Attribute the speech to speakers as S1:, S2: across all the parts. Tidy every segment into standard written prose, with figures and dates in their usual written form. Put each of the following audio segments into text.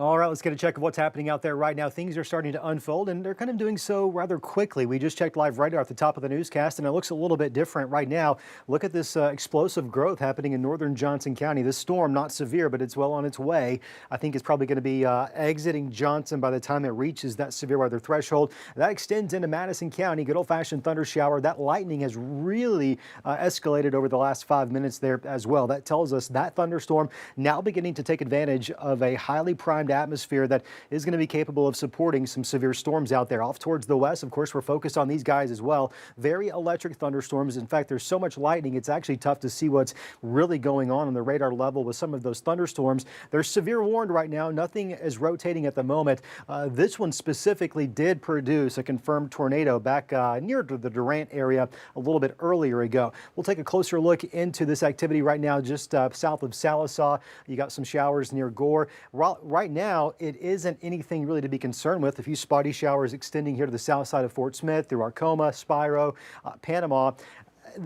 S1: All right, let's get a check of what's happening out there right now. Things are starting to unfold, and they're kind of doing so rather quickly. We just checked live radar at the top of the newscast, and it looks a little bit different right now. Look at this explosive growth happening in northern Johnson County. This storm, not severe, but it's well on its way. I think it's probably going to be exiting Johnson by the time it reaches that severe weather threshold. That extends into Madison County. Good old-fashioned thunder shower. That lightning has really escalated over the last 5 minutes there as well. That tells us that thunderstorm now beginning to take advantage of a highly primed atmosphere that is going to be capable of supporting some severe storms out there. Off towards the west, of course, we're focused on these guys as well. Very electric thunderstorms. In fact, there's so much lightning, it's actually tough to see what's really going on the radar level with some of those thunderstorms. They're severe warned right now. Nothing is rotating at the moment. This one specifically did produce a confirmed tornado back near to the Durant area a little bit earlier ago. We'll take a closer look into this activity right now just south of Sallisaw. You got some showers near Gore. Right now, it isn't anything really to be concerned with. A few spotty showers extending here to the south side of Fort Smith through Arcoma, Spiro, Panama.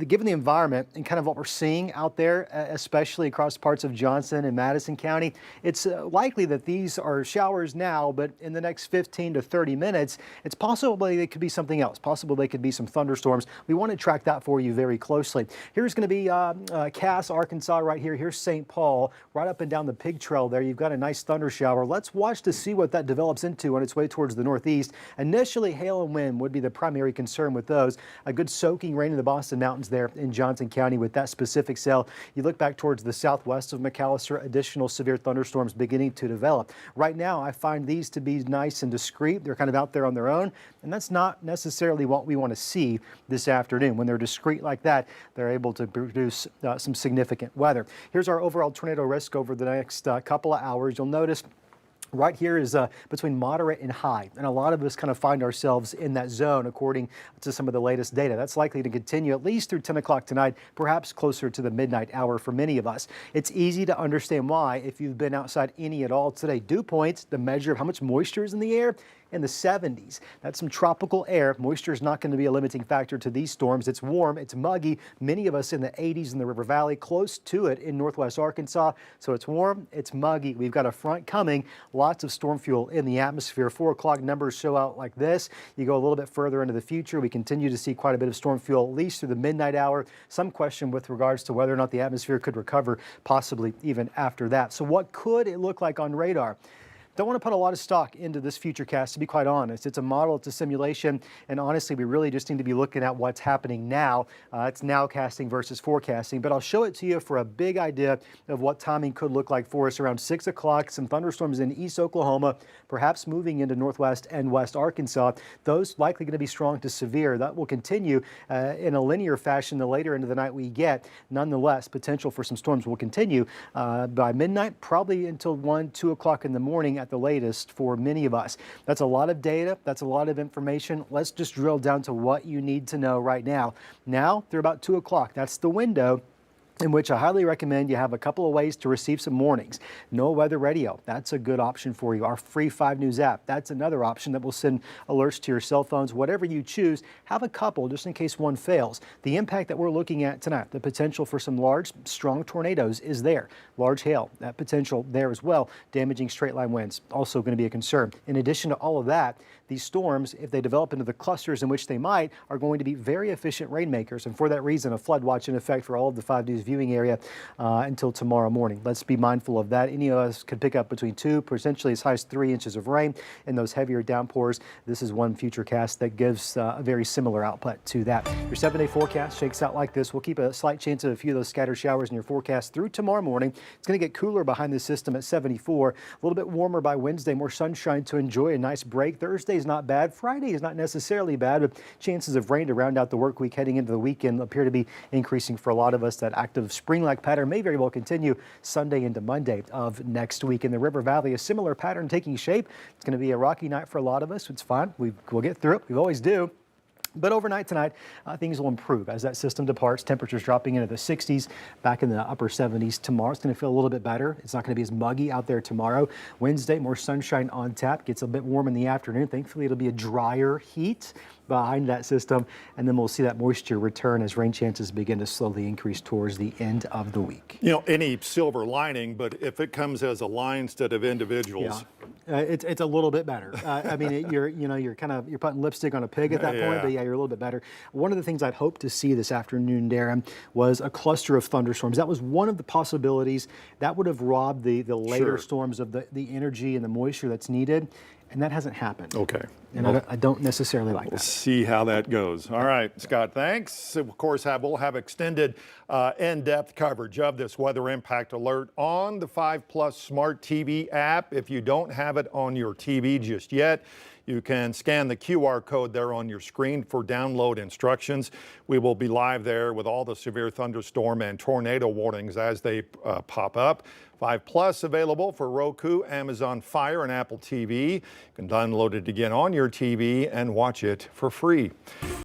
S1: Given the environment and kind of what we're seeing out there, especially across parts of Johnson and Madison County, it's likely that these are showers now, but in the next 15 to 30 minutes, it's possible they could be something else. Possible they could be some thunderstorms. We want to track that for you very closely. Here's going to be Cass, Arkansas right here. Here's St. Paul, right up and down the Pig Trail there. You've got a nice thunder shower. Let's watch to see what that develops into on its way towards the northeast. Initially, hail and wind would be the primary concern with those. A good soaking rain in the Boston Mountains there in Johnson County with that specific cell. You look back towards the southwest of McAllister, additional severe thunderstorms beginning to develop. Right now, I find these to be nice and discreet. They're kind of out there on their own, and that's not necessarily what we want to see this afternoon. When they're discreet like that, they're able to produce some significant weather. Here's our overall tornado risk over the next couple of hours. You'll notice right here is between moderate and high, and a lot of us kind of find ourselves in that zone according to some of the latest data. That's likely to continue at least through 10 o'clock tonight, perhaps closer to the midnight hour for many of us. It's easy to understand why if you've been outside any at all today. Dew points, the measure of how much moisture is in the air, in the 70s. That's some tropical air. Moisture is not going to be a limiting factor to these storms. It's warm, it's muggy. Many of us in the 80s in the River Valley, close to it in northwest Arkansas. So it's warm, it's muggy. We've got a front coming. Lots of storm fuel in the atmosphere. 4 o'clock numbers show out like this. You go a little bit further into the future, we continue to see quite a bit of storm fuel, at least through the midnight hour. Some question with regards to whether or not the atmosphere could recover, possibly even after that. So what could it look like on radar? Don't want to put a lot of stock into this futurecast, to be quite honest. It's a model, it's a simulation, and honestly, we really just need to be looking at what's happening now. It's nowcasting versus forecasting, but I'll show it to you for a big idea of what timing could look like for us around 6 o'clock. Some thunderstorms in East Oklahoma, perhaps moving into northwest and west Arkansas. Those likely going to be strong to severe. That will continue in a linear fashion the later into the night we get. Nonetheless, potential for some storms will continue by midnight, probably until 1, 2 o'clock in the morning at the latest for many of us. That's a lot of data. That's a lot of information. Let's just drill down to what you need to know right now. Now, through about 2 o'clock, that's the window in which I highly recommend you have a couple of ways to receive some warnings. NOAA Weather Radio, that's a good option for you. Our free 5 News app, that's another option that will send alerts to your cell phones. Whatever you choose, have a couple just in case one fails. The impact that we're looking at tonight, the potential for some large, strong tornadoes is there. Large hail, that potential there as well. Damaging straight line winds, also going to be a concern. In addition to all of that, these storms, if they develop into the clusters in which they might, are going to be very efficient rainmakers. And for that reason, a flood watch in effect for all of the 5 News viewing area until tomorrow morning. Let's be mindful of that. Any of us could pick up between 2, potentially as high as 3 inches of rain in those heavier downpours. This is one future cast that gives a very similar output to that. Your 7-day forecast shakes out like this. We'll keep a slight chance of a few of those scattered showers in your forecast through tomorrow morning. It's going to get cooler behind the system at 74. A little bit warmer by Wednesday, more sunshine to enjoy, a nice break. Thursday is not bad. Friday is not necessarily bad, but chances of rain to round out the work week heading into the weekend appear to be increasing for a lot of us. That active spring-like pattern may very well continue Sunday into Monday of next week. In the River Valley, a similar pattern taking shape. It's going to be a rocky night for a lot of us. It's fine. We'll get through it. We always do. But overnight tonight, things will improve as that system departs. Temperatures dropping into the 60s, back in the upper 70s. Tomorrow it's going to feel a little bit better. It's not going to be as muggy out there tomorrow. Wednesday, more sunshine on tap. Gets a bit warm in the afternoon. Thankfully, it'll be a drier heat behind that system. And then we'll see that moisture return as rain chances begin to slowly increase towards the end of the week.
S2: You know, any silver lining, but if it comes as a line instead of individuals,
S1: It's a little bit better. I mean, you're putting lipstick on a pig at that point, but yeah, you're a little bit better. One of the things I'd hoped to see this afternoon, Darren, was a cluster of thunderstorms. That was one of the possibilities that would have robbed the later
S2: Sure.
S1: storms of the energy and the moisture that's needed, and that hasn't happened.
S2: Okay.
S1: And I don't necessarily like
S2: We'll
S1: that.
S2: see how that goes. All right, Scott, thanks. Of course, we'll have extended in-depth coverage of this weather impact alert on the 5 Plus Smart TV app. If you don't have it on your TV just yet, you can scan the QR code there on your screen for download instructions. We will be live there with all the severe thunderstorm and tornado warnings as they pop up. 5 Plus available for Roku, Amazon Fire, and Apple TV. You can download it again on your TV and watch it for free.